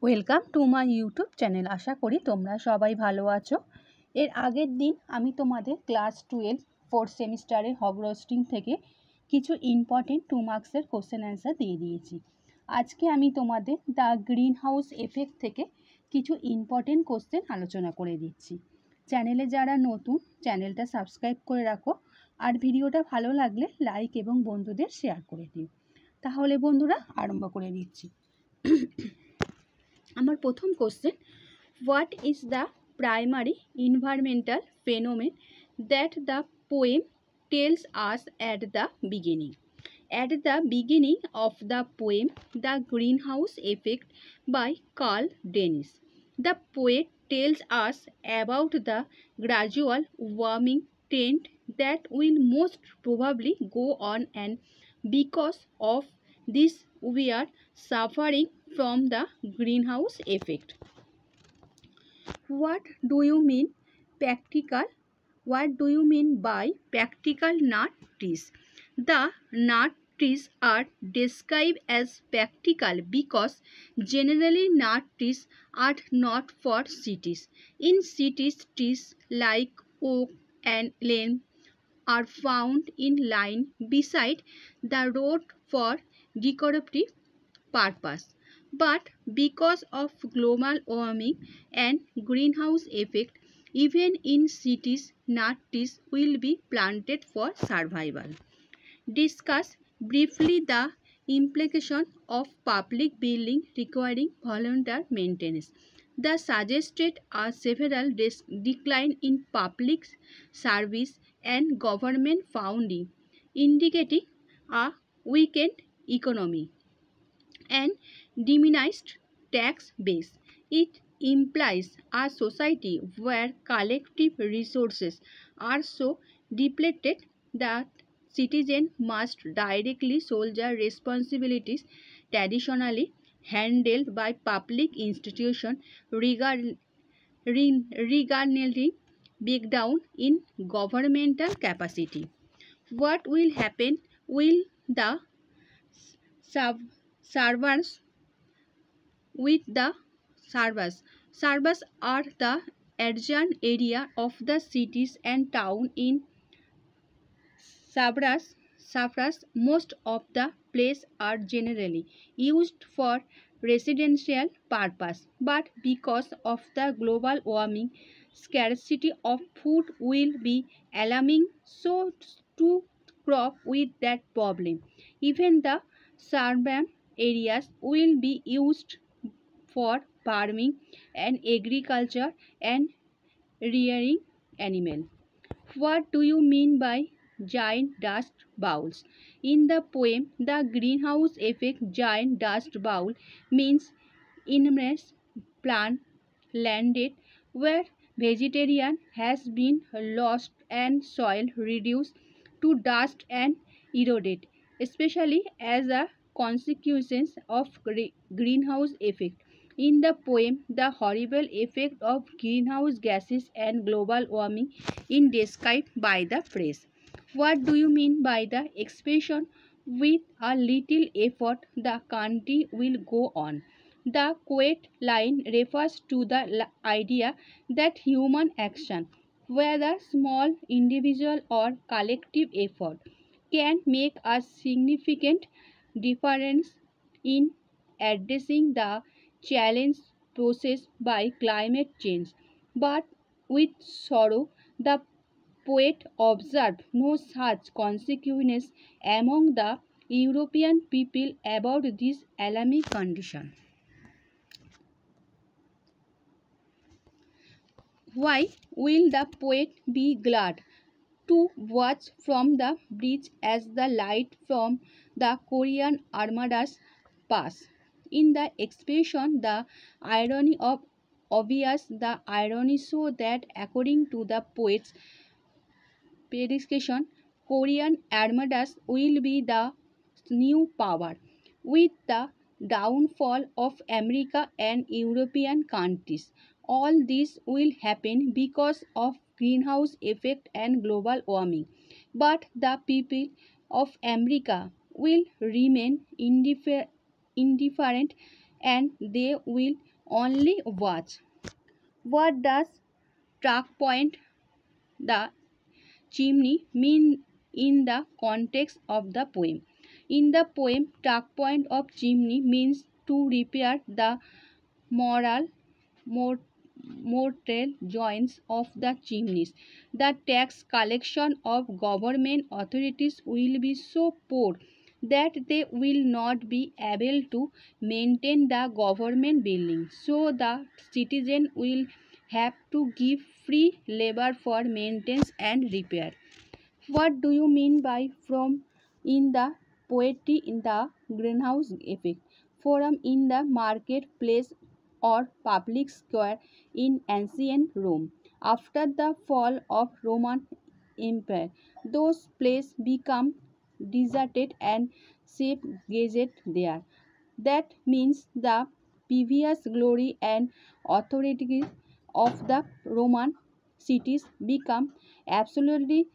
Welcome to my YouTube channel. আশা করি তোমরা সবাই ভালো আছো। এর আগের দিন আমি তোমাদের ক্লাস 12 ফোর্থ সেমিস্টারের হগ রোস্টিং থেকে কিছু ইম্পর্টেন্ট 2 মার্কসের কোশ্চেন অ্যান্সার দিয়ে দিয়েছি। আজকে আমি তোমাদের দ্য গ্রিন হাউস এফেক্ট থেকে কিছু ইম্পর্টেন্ট কোশ্চেন আলোচনা করে দিচ্ছি। চ্যানেলে যারা নতুন, চ্যানেলটা সাবস্ক্রাইব করে রাখো, আর ভিডিওটা ভালো লাগলে লাইক এবং বন্ধুদের শেয়ার করে দিও। তাহলে বন্ধুরা আরম্ভ করে দিচ্ছি। আমার প্রথম question, what is the primary environmental phenomenon that the poem tells us at the beginning? At the beginning of the poem, The Greenhouse Effect by Carl Dennis, the poet tells us about the gradual warming trend that will most probably go on, and because of this we are suffering from the greenhouse effect. What do you mean practical? What do you mean by practical nut trees? The nut trees are described as practical because generally nut trees are not for cities. In cities, trees like oak and elm are found in line beside the road for decorative purpose. But because of global warming and greenhouse effect, even in cities, nut trees will be planted for survival. Discuss briefly the implication of public building requiring volunteer maintenance. The suggested are several decline in public service and government funding, indicating a weakened economy and diminished tax base. It implies a society where collective resources are so depleted that citizens must directly shoulder responsibilities traditionally handled by public institutions, regarding breakdown in governmental capacity. What will happen? Will the servers with the servers? Servers are the adjacent area of the cities and town in suburbs. Most of the places are generally used for residential purpose, but because of the global warming, scarcity of food will be alarming. So to cope with that problem, even the suburban areas will be used for farming and agriculture and rearing animals. What do you mean by giant dust bowls? In the poem, The Greenhouse Effect, giant dust bowl means enormous plant landed where vegetation has been lost and soil reduced to dust and eroded, especially as a consequence of greenhouse effect. In the poem, the horrible effect of greenhouse gases and global warming is described by the phrase. What do you mean by the expression, with a little effort the country will go on? The quote line refers to the idea that human action, whether small individual or collective effort, can make a significant difference in addressing the challenge posed by climate change. But with sorrow, the poet observed no such consequences among the European people about this alarming condition. Why will the poet be glad to watch from the bridge as the light from the Korean armadas pass? In the expression, the irony of obvious, the irony so that according to the poet's prediction, Korean armadas will be the new power. With the downfall of America and European countries, all this will happen because of greenhouse effect and global warming. But the people of America will remain indifferent, and they will only watch. What does truck point the chimney mean in the context of the poem? In the poem, truck point of chimney means to repair the moral mor- mortal joints of the chimneys. The tax collection of government authorities will be so poor that they will not be able to maintain the government building. So the citizen will have to give free labor for maintenance and repair. What do you mean by from in the poetry in the greenhouse effect? Forum in the marketplace or public square in ancient Rome. After the fall of Roman Empire, those places become deserted and safeguarded there. That means the previous glory and authority of the Roman cities become absolutely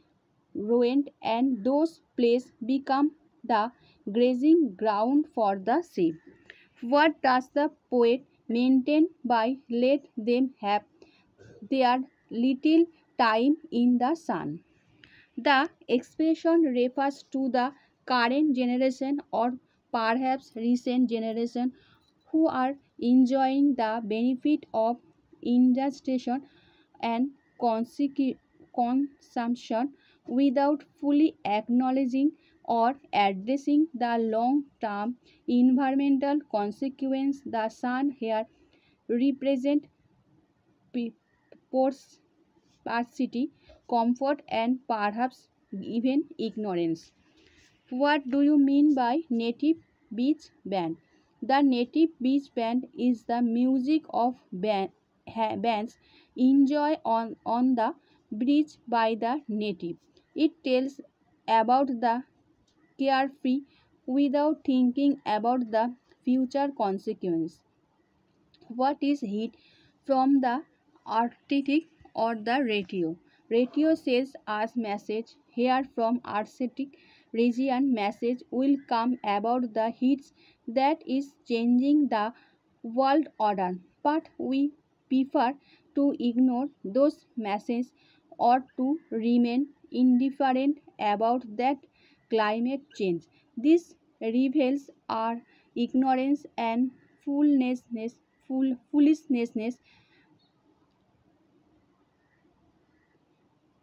ruined, and those places become the grazing ground for the sheep. What does the poet maintain by let them have their little time in the sun? The expression refers to the current generation or perhaps recent generation who are enjoying the benefit of industrialization and consumption without fully acknowledging or addressing the long term environmental consequences. The sun here represents sparsity, comfort, and perhaps even ignorance. What do you mean by native beach band? The native beach band is the music of bands enjoyed on the beach by the native. It tells about the carefree without thinking about the future consequence. What is heat from the Arctic or the radio? Radio says us message here from Arctic region message will come about the heat that is changing the world order. But we prefer to ignore those messages or to remain indifferent about that climate change. This reveals our ignorance and foolishness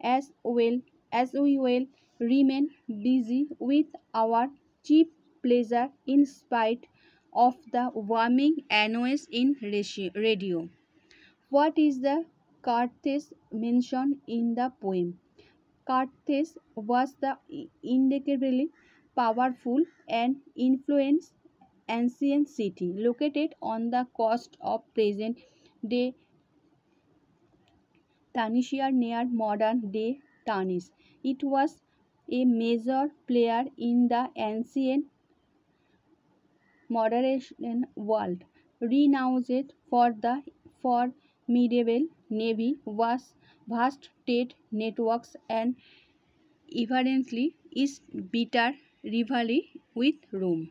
as well as we will remain busy with our cheap pleasure in spite of the warming annoyance in radio. What is the Carthage mentioned in the poem? Carthage was the incredibly powerful and influential ancient city located on the coast of present day Tunisia near modern day Tunis. It was a major player in the ancient modern world, renowned for the formidable navy, vast trade networks, and evidently its bitter rivalry with Rome.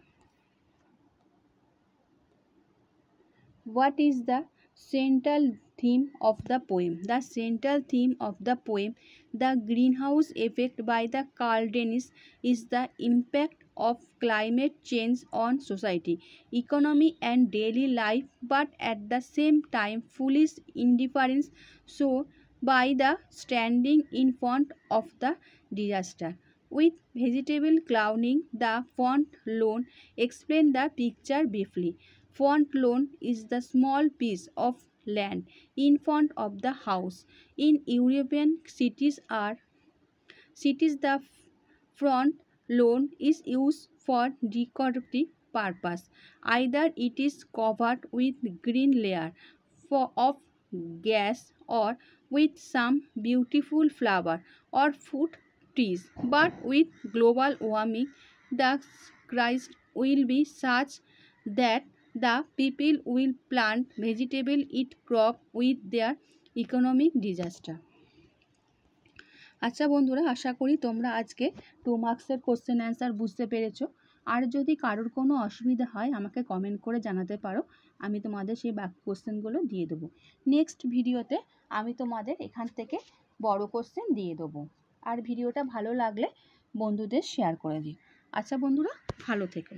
What is the central theme of the poem? The central theme of the poem, The Greenhouse Effect by the Carl Dennis, is the impact of climate change on society, economy, and daily life, but at the same time, foolish indifference shown by the standing in front of the disaster. With vegetable clouding, the font alone explain the picture briefly. Front lawn is the small piece of land in front of the house. In European cities the front lawn is used for decorative purpose. Either it is covered with green layer of grass or with some beautiful flower or fruit trees. But with global warming, the skies will be such that the people will plant vegetable eat crop with their economic disaster. আচ্ছা বন্ধুরা, আশা করি তোমরা আজকে 2 মার্কসের question answer বুঝতে পেরেছো। আর যদি কারোর কোনো অসুবিধা হয় আমাকে কমেন্ট করে জানাতে পারো, আমি তোমাদের সেই কোশ্চেনগুলো দিয়ে দেবো। নেক্সট ভিডিওতে আমি তোমাদের এখান থেকে বড় কোশ্চেন দিয়ে দেবো। আর ভিডিওটা ভালো লাগলে বন্ধুদের শেয়ার করে দিও। আচ্ছা বন্ধুরা, ভালো থেকো।